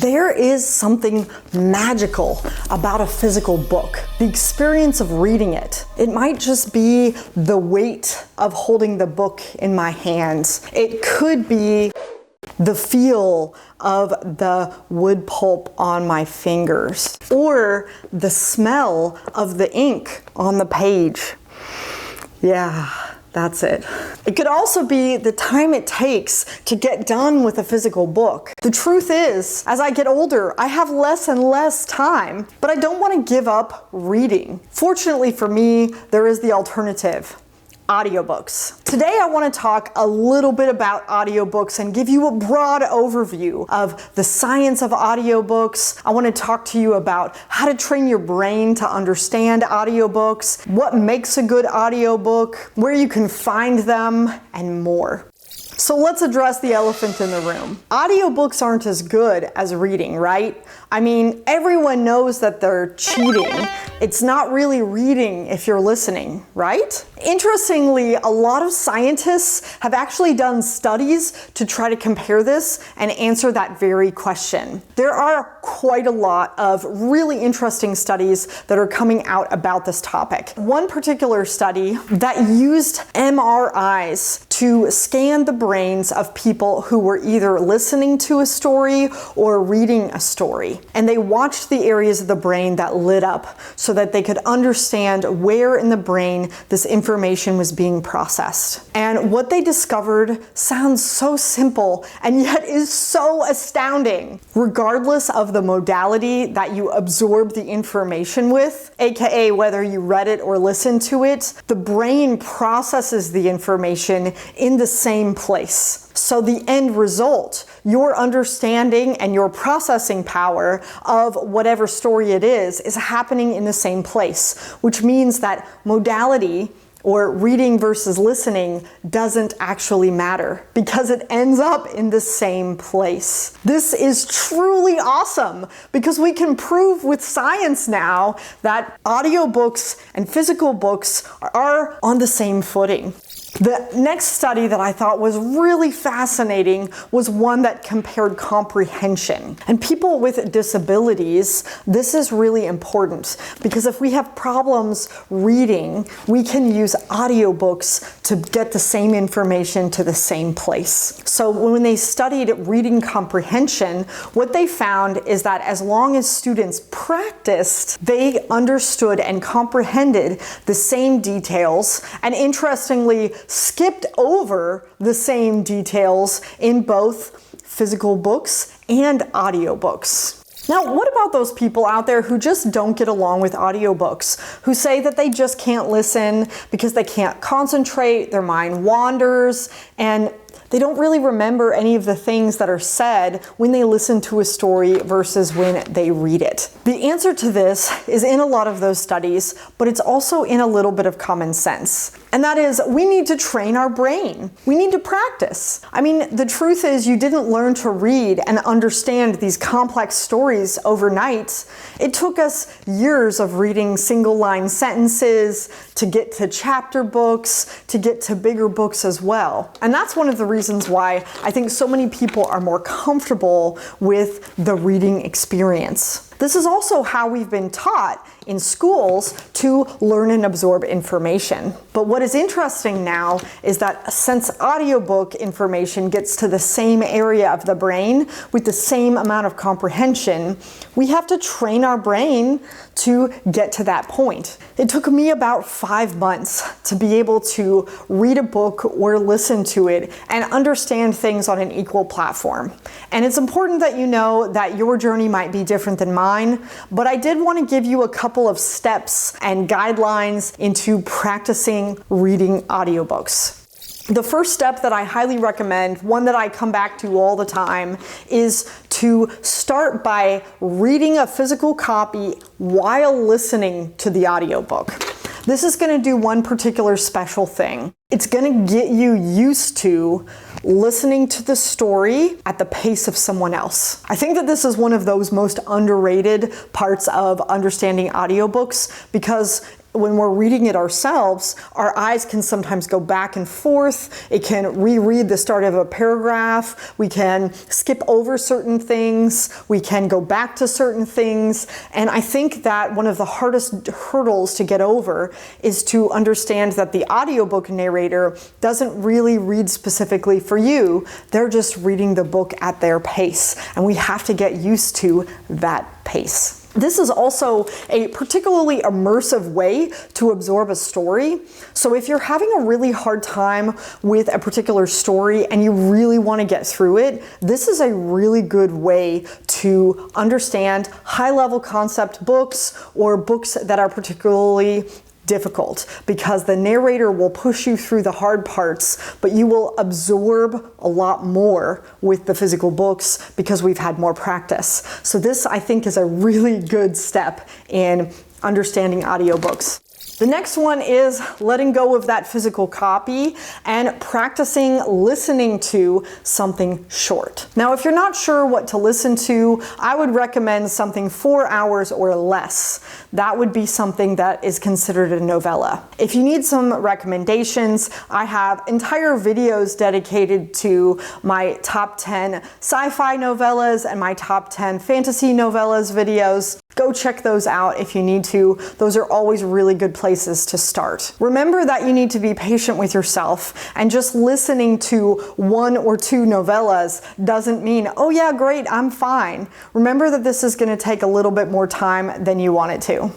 There is something magical about a physical book, the experience of reading it. It might just be the weight of holding the book in my hands. It could be the feel of the wood pulp on my fingers, or the smell of the ink on the page. Yeah. That's it. It could also be the time it takes to get done with a physical book. The truth is, as I get older, I have less and less time, but I don't want to give up reading. Fortunately for me, there is the alternative. Audiobooks. Today I want to talk a little bit about audiobooks and give you a broad overview of the science of audiobooks. I want to talk to you about how to train your brain to understand audiobooks, what makes a good audiobook, where you can find them, and more. So let's address the elephant in the room. Audiobooks aren't as good as reading, right? I mean, everyone knows that they're cheating. It's not really reading if you're listening, right? Interestingly, a lot of scientists have actually done studies to try to compare this and answer that very question. There are quite a lot of really interesting studies that are coming out about this topic. One particular study that used MRIs to scan the brains of people who were either listening to a story or reading a story. And they watched the areas of the brain that lit up so that they could understand where in the brain this information was being processed. And what they discovered sounds so simple and yet is so astounding. Regardless of the modality that you absorb the information with, aka whether you read it or listened to it, the brain processes the information in the same place. So the end result, your understanding and your processing power of whatever story it is happening in the same place, which means that modality or reading versus listening doesn't actually matter because it ends up in the same place. This is truly awesome because we can prove with science now that audiobooks and physical books are on the same footing. The next study that I thought was really fascinating was one that compared comprehension. And people with disabilities, this is really important because if we have problems reading, we can use audiobooks to get the same information to the same place. So when they studied reading comprehension, what they found is that as long as students practiced, they understood and comprehended the same details, and interestingly, skipped over the same details in both physical books and audiobooks. Now, what about those people out there who just don't get along with audiobooks, who say that they just can't listen because they can't concentrate, their mind wanders, and they don't really remember any of the things that are said when they listen to a story versus when they read it? The answer to this is in a lot of those studies, but it's also in a little bit of common sense. And that is, we need to train our brain. We need to practice. I mean, the truth is you didn't learn to read and understand these complex stories overnight. It took us years of reading single line sentences to get to chapter books, to get to bigger books as well. And that's one of the reasons why I think so many people are more comfortable with the reading experience. This is also how we've been taught in schools to learn and absorb information. But what is interesting now is that since audiobook information gets to the same area of the brain with the same amount of comprehension, we have to train our brain to get to that point. It took me about 5 months to be able to read a book or listen to it and understand things on an equal platform. And it's important that you know that your journey might be different than mine, but I did want to give you a couple of steps and guidelines into practicing reading audiobooks. The first step that I highly recommend, one that I come back to all the time, is to start by reading a physical copy while listening to the audiobook. This is going to do one particular special thing. It's going to get you used to listening to the story at the pace of someone else. I think that this is one of those most underrated parts of understanding audiobooks because when we're reading it ourselves, our eyes can sometimes go back and forth. It can reread the start of a paragraph. We can skip over certain things. We can go back to certain things. And I think that one of the hardest hurdles to get over is to understand that the audiobook narrator doesn't really read specifically for you. They're just reading the book at their pace. And we have to get used to that pace. This is also a particularly immersive way to absorb a story. So if you're having a really hard time with a particular story and you really want to get through it, this is a really good way to understand high-level concept books or books that are particularly difficult, because the narrator will push you through the hard parts, but you will absorb a lot more with the physical books because we've had more practice. So this, I think, is a really good step in understanding audiobooks. The next one is letting go of that physical copy and practicing listening to something short. Now, if you're not sure what to listen to, I would recommend something 4 hours or less. That would be something that is considered a novella. If you need some recommendations, I have entire videos dedicated to my top 10 sci-fi novellas and my top 10 fantasy novellas videos. Go check those out if you need to. Those are always really good places to start. Remember that you need to be patient with yourself, and just listening to 1 or 2 novellas doesn't mean, oh yeah, great, I'm fine. Remember that this is going to take a little bit more time than you want it to.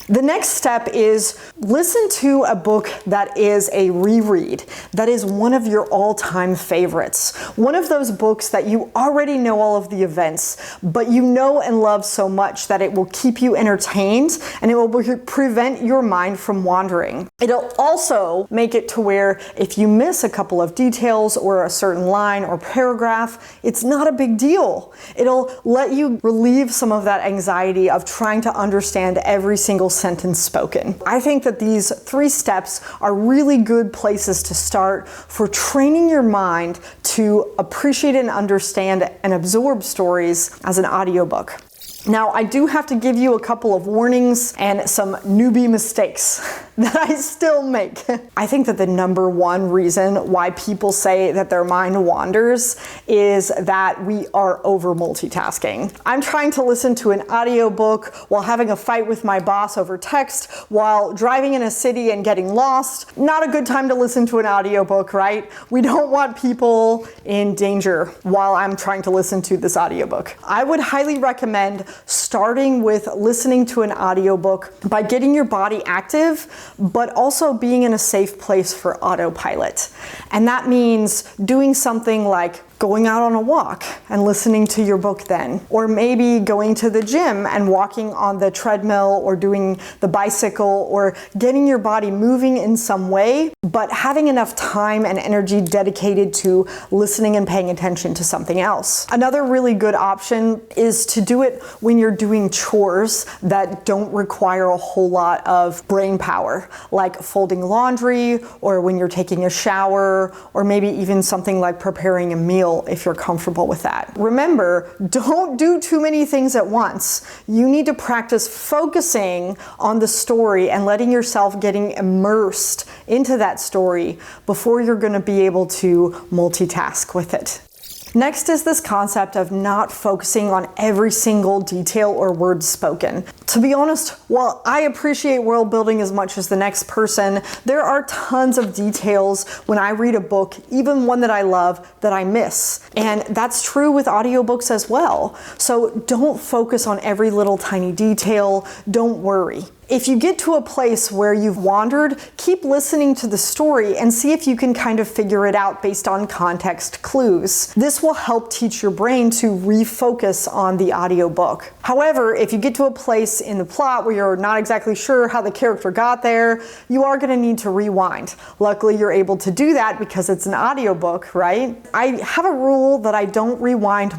The next step is listen to a book that is a reread, that is one of your all-time favorites. One of those books that you already know all of the events, but you know and love so much that it will keep you entertained and it will prevent your mind from wandering. It'll also make it to where if you miss a couple of details or a certain line or paragraph, it's not a big deal. It'll let you relieve some of that anxiety of trying to understand every single sentence spoken. I think that these 3 steps are really good places to start for training your mind to appreciate and understand and absorb stories as an audiobook. Now, I do have to give you a couple of warnings and some newbie mistakes that I still make. I think that the number one reason why people say that their mind wanders is that we are over multitasking. I'm trying to listen to an audiobook while having a fight with my boss over text, while driving in a city and getting lost. Not a good time to listen to an audiobook, right? We don't want people in danger while I'm trying to listen to this audiobook. I would highly recommend starting with listening to an audiobook by getting your body active, but also being in a safe place for autopilot. And that means doing something like going out on a walk and listening to your book then, or maybe going to the gym and walking on the treadmill or doing the bicycle, or getting your body moving in some way, but having enough time and energy dedicated to listening and paying attention to something else. Another really good option is to do it when you're doing chores that don't require a whole lot of brain power, like folding laundry, or when you're taking a shower, or maybe even something like preparing a meal if you're comfortable with that. Remember, don't do too many things at once. You need to practice focusing on the story and letting yourself getting immersed into that story before you're going to be able to multitask with it. Next is this concept of not focusing on every single detail or word spoken. To be honest, while I appreciate world building as much as the next person, there are tons of details when I read a book, even one that I love, that I miss. And that's true with audiobooks as well. So don't focus on every little tiny detail. Don't worry. If you get to a place where you've wandered, keep listening to the story and see if you can kind of figure it out based on context clues. This will help teach your brain to refocus on the audiobook. However, if you get to a place in the plot where you're not exactly sure how the character got there, you are going to need to rewind. Luckily, you're able to do that because it's an audiobook, right? I have a rule that I don't rewind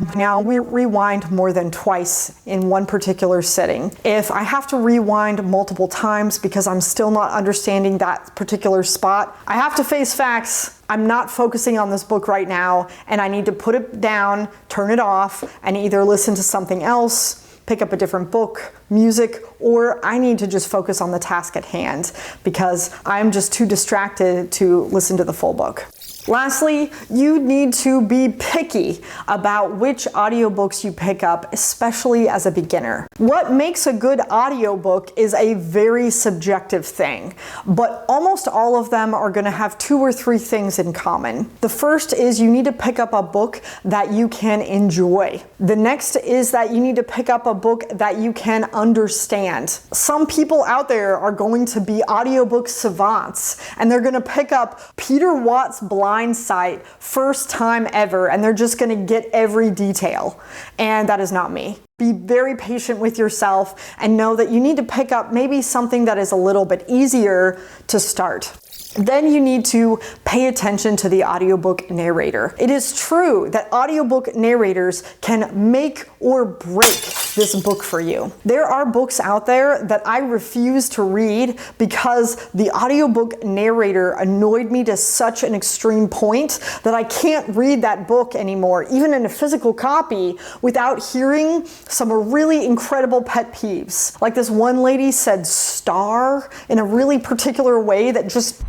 more than twice in one particular sitting. If I have to rewind multiple times because I'm still not understanding that particular spot, I have to face facts. I'm not focusing on this book right now, and I need to put it down, turn it off, and either listen to something else pick up a different book, music, or I need to just focus on the task at hand because I'm just too distracted to listen to the full book. Lastly, you need to be picky about which audiobooks you pick up, especially as a beginner. What makes a good audiobook is a very subjective thing, but almost all of them are going to have 2 or 3 things in common. The first is you need to pick up a book that you can enjoy. The next is that you need to pick up a book that you can understand. Some people out there are going to be audiobook savants, and they're going to pick up Peter Watt's Blind Sight first time ever, and they're just going to get every detail. And that is not me. Be very patient with yourself and know that you need to pick up maybe something that is a little bit easier to start. Then you need to pay attention to the audiobook narrator. It is true that audiobook narrators can make or break this book for you. There are books out there that I refuse to read because the audiobook narrator annoyed me to such an extreme point that I can't read that book anymore, even in a physical copy, without hearing some really incredible pet peeves. Like this one lady said star in a really particular way that just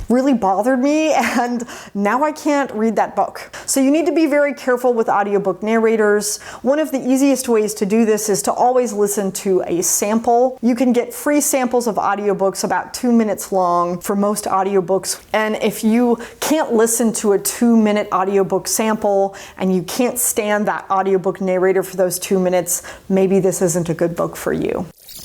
really bothered me, and now I can't read that book. So you need to be very careful with audiobook narrators. One of the easiest ways to do this is to always listen to a sample. You can get free samples of audiobooks about 2 minutes long for most audiobooks. And if you can't listen to a 2-minute audiobook sample and you can't stand that audiobook narrator for those 2 minutes, maybe this isn't a good book for you.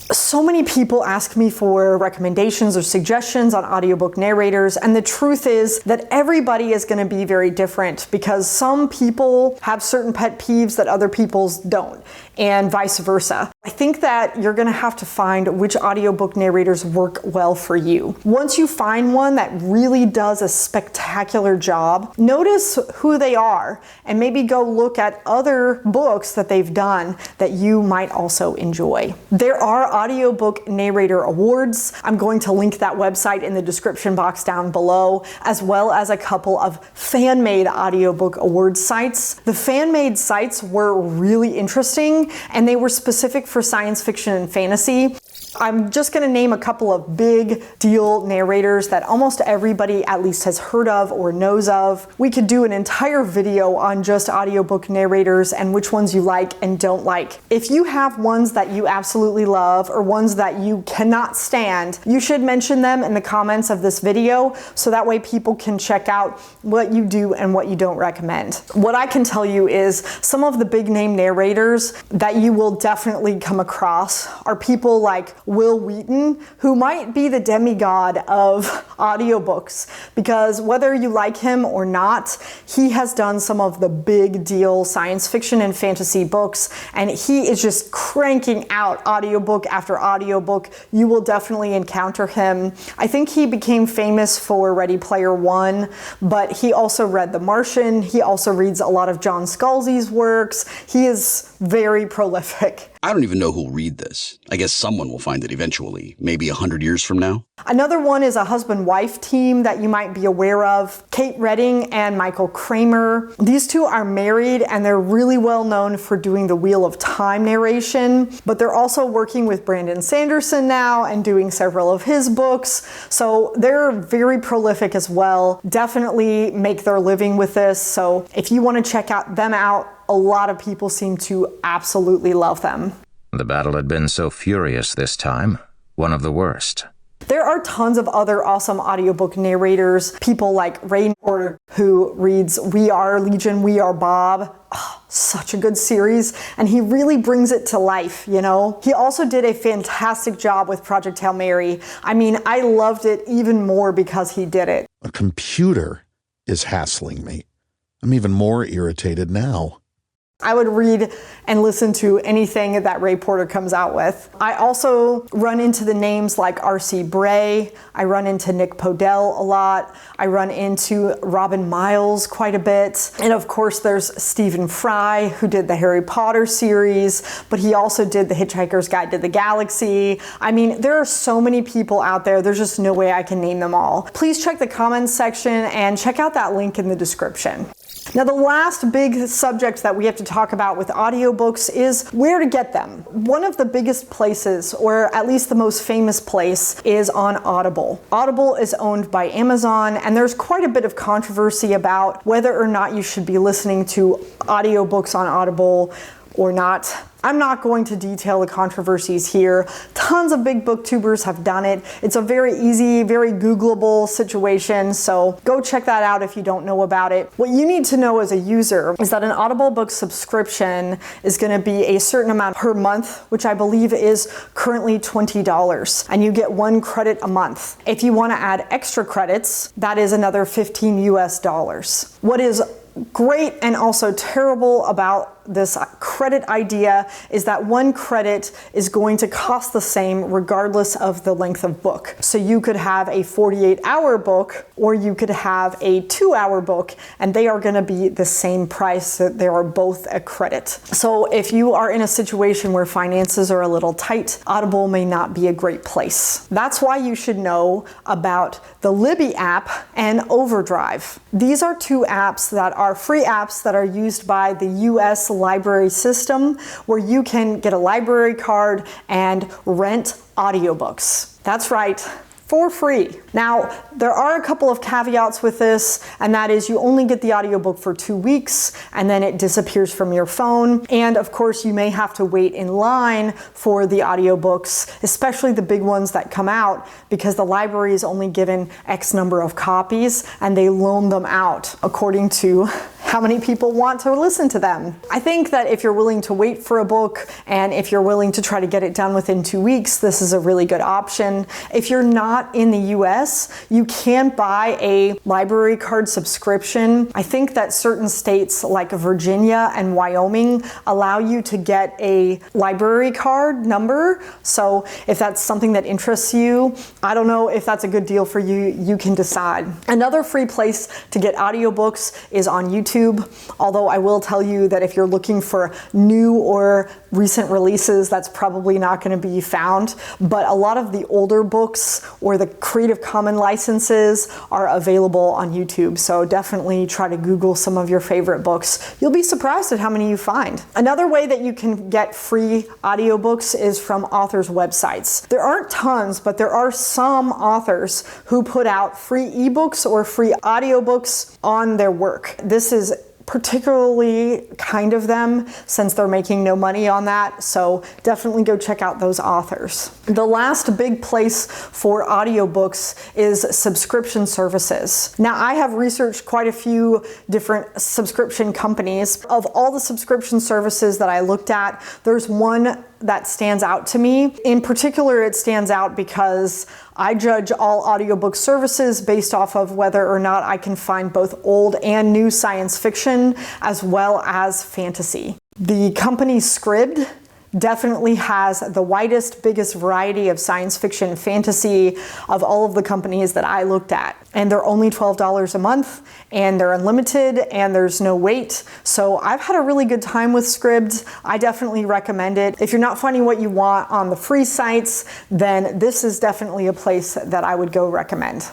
So many people ask me for recommendations or suggestions on audiobook narrators, and the truth is that everybody is going to be very different because some people have certain pet peeves that other people don't, and vice versa. I think that you're going to have to find which audiobook narrators work well for you. Once you find one that really does a spectacular job, notice who they are and maybe go look at other books that they've done that you might also enjoy. There are Audiobook Narrator Awards. I'm going to link that website in the description box down below, as well as a couple of fan-made audiobook award sites. The fan-made sites were really interesting, and they were specific for science fiction and fantasy. I'm just going to name a couple of big deal narrators that almost everybody at least has heard of or knows of. We could do an entire video on just audiobook narrators and which ones you like and don't like. If you have ones that you absolutely love or ones that you cannot stand, you should mention them in the comments of this video so that way people can check out what you do and what you don't recommend. What I can tell you is some of the big name narrators that you will definitely come across are people like Will Wheaton, who might be the demigod of audiobooks, because whether you like him or not, he has done some of the big deal science fiction and fantasy books, and he is just cranking out audiobook after audiobook. You will definitely encounter him. I think he became famous for Ready Player One, but he also read The Martian. He also reads a lot of John Scalzi's works. He is very prolific. I don't even know who'll read this. I guess someone will find it eventually, maybe 100 years from now. Another one is a husband-wife team that you might be aware of, Kate Redding and Michael Kramer. These two are married and they're really well known for doing the Wheel of Time narration, but they're also working with Brandon Sanderson now and doing several of his books. So they're very prolific as well. Definitely make their living with this. So if you want to check them out, a lot of people seem to absolutely love them. The battle had been so furious this time, one of the worst. There are tons of other awesome audiobook narrators, people like Ray Porter, who reads We Are Legion, We Are Bob. Oh, such a good series, and he really brings it to life, you know? He also did a fantastic job with Project Hail Mary. I mean, I loved it even more because he did it. A computer is hassling me. I'm even more irritated now. I would read and listen to anything that Ray Porter comes out with. I also run into the names like R.C. Bray. I run into Nick Podell a lot. I run into Robin Miles quite a bit. And of course there's Stephen Fry, who did the Harry Potter series, but he also did The Hitchhiker's Guide to the Galaxy. I mean, there are so many people out there, there's just no way I can name them all. Please check the comments section and check out that link in the description. Now, the last big subject that we have to talk about with audiobooks is where to get them. One of the biggest places, or at least the most famous place, is on Audible. Audible is owned by Amazon, and there's quite a bit of controversy about whether or not you should be listening to audiobooks on Audible or not. I'm not going to detail the controversies here. Tons of big booktubers have done it. It's a very easy, very Googleable situation, so go check that out if you don't know about it. What you need to know as a user is that an Audible book subscription is going to be a certain amount per month, which I believe is currently $20, and you get 1 credit a month. If you want to add extra credits, that is another $15 US. What is great and also terrible about this credit idea is that 1 credit is going to cost the same regardless of the length of book. So you could have a 48-hour book or you could have a 2-hour book, and they are going to be the same price. They are both a credit. So if you are in a situation where finances are a little tight, Audible may not be a great place. That's why you should know about the Libby app and Overdrive. These are 2 apps that are free apps that are used by the US library system, where you can get a library card and rent audiobooks. That's right, for free. Now, there are a couple of caveats with this, and that is you only get the audiobook for 2 weeks and then it disappears from your phone. And of course, you may have to wait in line for the audiobooks, especially the big ones that come out, because the library is only given X number of copies and they loan them out according to how many people want to listen to them. I think that if you're willing to wait for a book and if you're willing to try to get it done within 2 weeks, this is a really good option. If you're not in the US, you can buy a library card subscription. I think that certain states like Virginia and Wyoming allow you to get a library card number. So if that's something that interests you, I don't know if that's a good deal for you, you can decide. Another free place to get audiobooks is on YouTube. Although I will tell you that if you're looking for new or recent releases, that's probably not going to be found. But a lot of the older books or the Creative Commons licenses are available on YouTube. So definitely try to Google some of your favorite books. You'll be surprised at how many you find. Another way that you can get free audiobooks is from authors' websites. There aren't tons, but there are some authors who put out free ebooks or free audiobooks on their work. This is particularly kind of them since they're making no money on that, so definitely go check out those authors. The last big place for audiobooks is subscription services. Now, I have researched quite a few different subscription companies. Of all the subscription services that I looked at, there's one that stands out to me. In particular, it stands out because I judge all audiobook services based off of whether or not I can find both old and new science fiction as well as fantasy. The company Scribd definitely has the widest, biggest variety of science fiction and fantasy of all of the companies that I looked at. And they're only $12 a month, and they're unlimited, and there's no wait. So I've had a really good time with Scribd. I definitely recommend it. If you're not finding what you want on the free sites, then this is definitely a place that I would go recommend.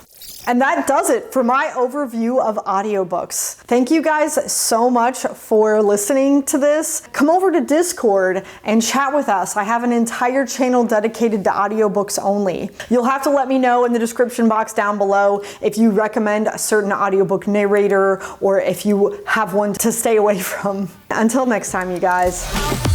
And that does it for my overview of audiobooks. Thank you guys so much for listening to this. Come over to Discord and chat with us. I have an entire channel dedicated to audiobooks only. You'll have to let me know in the description box down below if you recommend a certain audiobook narrator or if you have one to stay away from. Until next time, you guys.